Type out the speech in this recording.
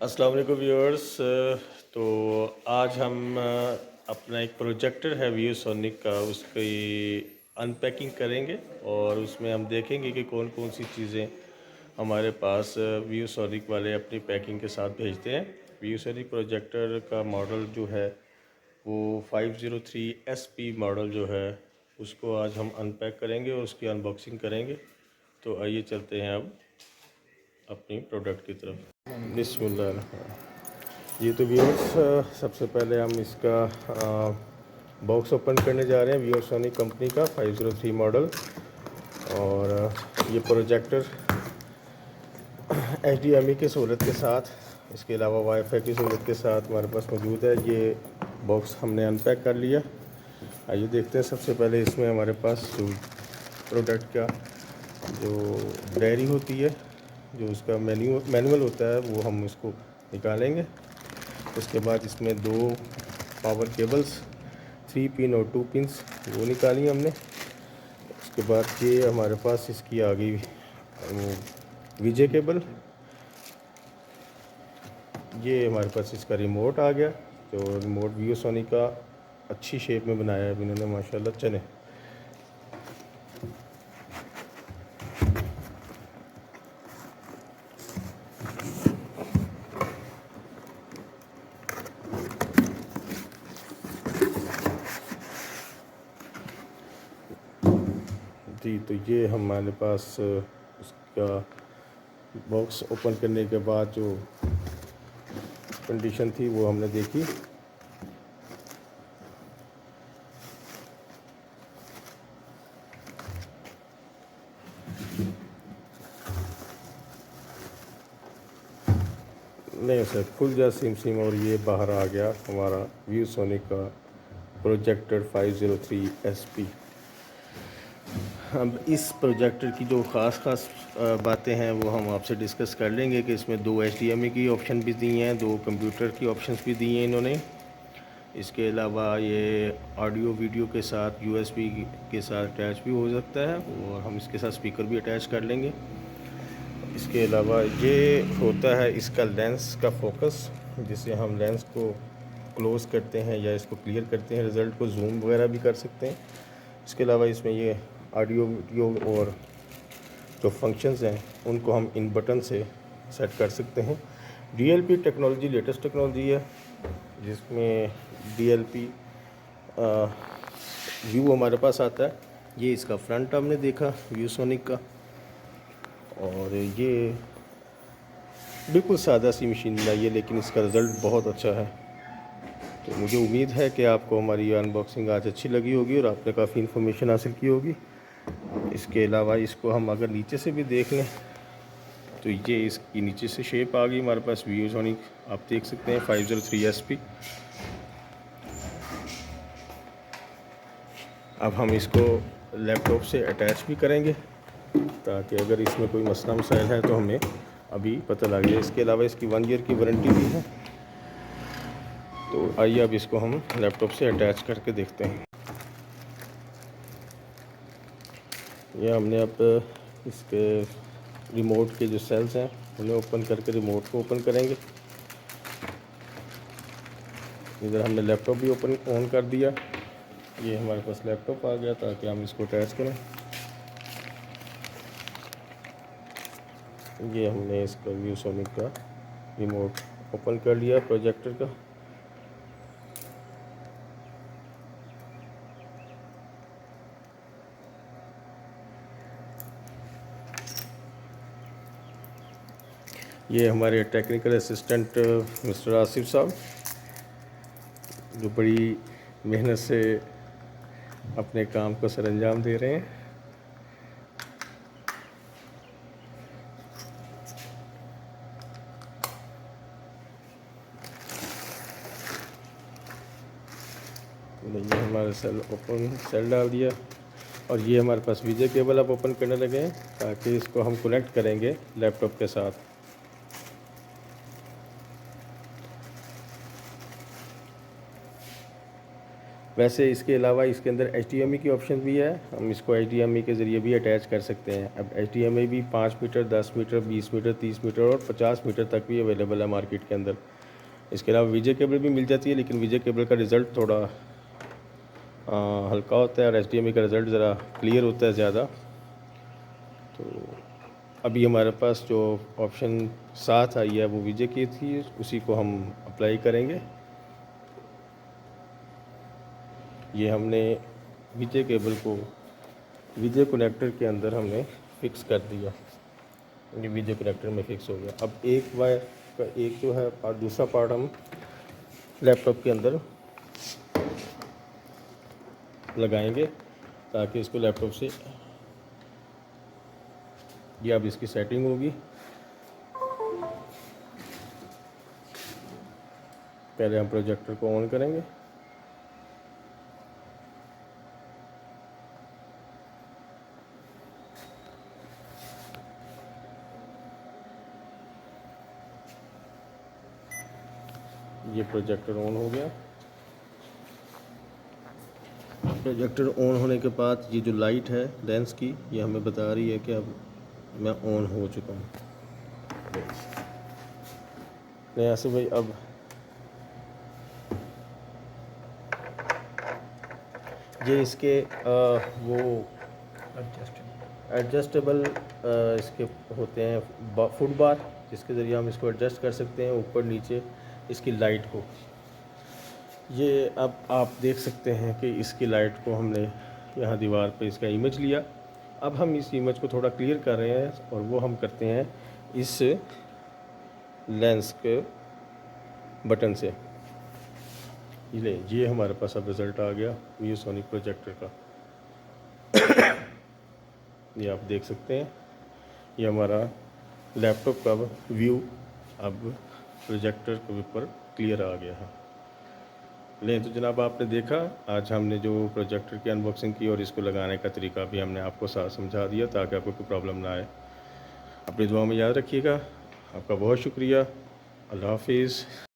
अस्सलाम वालेकुम व्यूअर्स। तो आज हम अपना एक प्रोजेक्टर है वीओसोनिक का, उसकी अनपैकिंग करेंगे और उसमें हम देखेंगे कि कौन कौन सी चीज़ें हमारे पास वीओसोनिक वाले अपनी पैकिंग के साथ भेजते हैं। वीओसोनिक प्रोजेक्टर का मॉडल जो है वो 503 SP मॉडल जो है, उसको आज हम अनपैक करेंगे और उसकी अनबॉक्सिंग करेंगे। तो आइए चलते हैं अब अपनी प्रोडक्ट की तरफ। बिस्मिल्लाह। ये तो व्यूअर्स, सबसे पहले हम इसका बॉक्स ओपन करने जा रहे हैं वीओसोनिक कंपनी का 503 मॉडल। और ये प्रोजेक्टर HDMI की सहूलत के साथ, इसके अलावा वाईफाई की सहूलत के साथ हमारे पास मौजूद है। ये बॉक्स हमने अनपैक कर लिया। आइए देखते हैं। सबसे पहले इसमें हमारे पास जो प्रोडक्ट का जो डायरी होती है, जो उसका मैनुअल होता है, वो हम इसको निकालेंगे। उसके बाद इसमें दो पावर केबल्स 3 पिन और 2 पिंस वो निकाली हमने। उसके बाद ये हमारे पास इसकी आ गई VJ केबल। ये हमारे पास इसका रिमोट आ गया। तो रिमोट वीओसोनिक का अच्छी शेप में बनाया है इन्होंने, माशाल्लाह। चले जी, तो ये हमारे पास उसका बॉक्स ओपन करने के बाद जो कंडीशन थी वो हमने देखी। नहीं सर, खुल जा सिम सिम और ये बाहर आ गया हमारा वीओसोनिक का प्रोजेक्टर 503 SP। अब इस प्रोजेक्टर की जो ख़ास बातें हैं वो हम आपसे डिस्कस कर लेंगे कि इसमें दो HDMI की ऑप्शन भी दी हैं, दो कंप्यूटर की ऑप्शंस भी दी हैं इन्होंने। इसके अलावा ये ऑडियो वीडियो के साथ USB के साथ अटैच भी हो सकता है और हम इसके साथ स्पीकर भी अटैच कर लेंगे। इसके अलावा ये होता है इसका लेंस का फोकस, जिससे हम लेंस को क्लोज़ करते हैं या इसको क्लियर करते हैं, रिज़ल्ट को जूम वगैरह भी कर सकते हैं। इसके अलावा इसमें ये ऑडियो वीडियो और जो फंक्शंस हैं उनको हम इन बटन से सेट कर सकते हैं। DLP टेक्नोलॉजी लेटेस्ट टेक्नोलॉजी है, जिसमें DLP व्यू हमारे पास आता है। ये इसका फ्रंट हमने देखा वीओसोनिक का, और ये बिल्कुल सादा सी मशीन बनाई है, लेकिन इसका रिज़ल्ट बहुत अच्छा है। तो मुझे उम्मीद है कि आपको हमारी अनबॉक्सिंग आज अच्छी लगी होगी और आपने काफ़ी इन्फॉर्मेशन हासिल की होगी। इसके अलावा इसको हम अगर नीचे से भी देख लें तो ये इसकी नीचे से शेप आ गई हमारे पास वीओसोनिक, आप देख सकते हैं 503 SP। अब हम इसको लैपटॉप से अटैच भी करेंगे, ताकि अगर इसमें कोई मसला मसाइल है तो हमें अभी पता लग जाए। इसके अलावा इसकी 1 ईयर की वारंटी भी है। तो आइए अब इसको हम लैपटॉप से अटैच करके देखते हैं। यह हमने अब इसके रिमोट के जो सेल्स हैं उन्हें ओपन करके रिमोट को ओपन करेंगे। इधर हमने लैपटॉप भी ओपन ऑन कर दिया। ये हमारे पास लैपटॉप आ गया, ताकि हम इसको अटैच करें। ये हमने इसका वीओसोनिक का रिमोट ओपन कर लिया प्रोजेक्टर का। ये हमारे टेक्निकल असिस्टेंट मिस्टर आसिफ साहब, जो बड़ी मेहनत से अपने काम को सरअंजाम दे रहे हैं। तो ये हमारा सेल डाल दिया, और ये हमारे पास VJ केबल अब ओपन करने लगे हैं, ताकि इसको हम कनेक्ट करेंगे लैपटॉप के साथ। वैसे इसके अलावा इसके अंदर HDMI की ऑप्शन भी है, हम इसको HDMI के ज़रिए भी अटैच कर सकते हैं। अब HDMI भी 5 मीटर, 10 मीटर, 20 मीटर, 30 मीटर और 50 मीटर तक भी अवेलेबल है मार्केट के अंदर। इसके अलावा वीजे केबल भी मिल जाती है, लेकिन वीजे केबल का रिज़ल्ट थोड़ा हल्का होता है और HDMI का रिज़ल्ट ज़रा क्लियर होता है ज़्यादा। तो अभी हमारे पास जो ऑप्शन साथ आई है वो वीजे की थी, उसी को हम अप्लाई करेंगे। ये हमने वीजे केबल को वीजे कनेक्टर के अंदर हमने फिक्स कर दिया, ये वीजे कनेक्टर में फिक्स हो गया। अब एक वायर का एक जो है और दूसरा पार्ट हम लैपटॉप के अंदर लगाएंगे ताकि इसको लैपटॉप से, ये अब इसकी सेटिंग होगी। पहले हम प्रोजेक्टर को ऑन करेंगे। ये प्रोजेक्टर ऑन हो गया। प्रोजेक्टर ऑन होने के बाद ये जो लाइट है लेंस की, ये हमें बता रही है कि अब मैं ऑन हो चुका हूँ। नहीं ऐसे भाई, अब ये इसके वो एडजस्टेबल इसके होते हैं फुट बार, जिसके ज़रिए हम इसको एडजस्ट कर सकते हैं ऊपर नीचे इसकी लाइट को। ये अब आप देख सकते हैं कि इसकी लाइट को हमने यहाँ दीवार पे इसका इमेज लिया। अब हम इस इमेज को थोड़ा क्लियर कर रहे हैं और वो हम करते हैं इस लेंस के बटन से। ये हमारे पास अब रिज़ल्ट आ गया ViewSonic प्रोजेक्टर का। ये आप देख सकते हैं, ये हमारा लैपटॉप का व्यू अब प्रोजेक्टर के ऊपर क्लियर आ गया है। तो जनाब आपने देखा, आज हमने जो प्रोजेक्टर की अनबॉक्सिंग की और इसको लगाने का तरीका भी हमने आपको साथ समझा दिया ताकि आपको कोई प्रॉब्लम ना आए। अपनी दुआ में याद रखिएगा। आपका बहुत शुक्रिया। अल्लाह हाफिज़।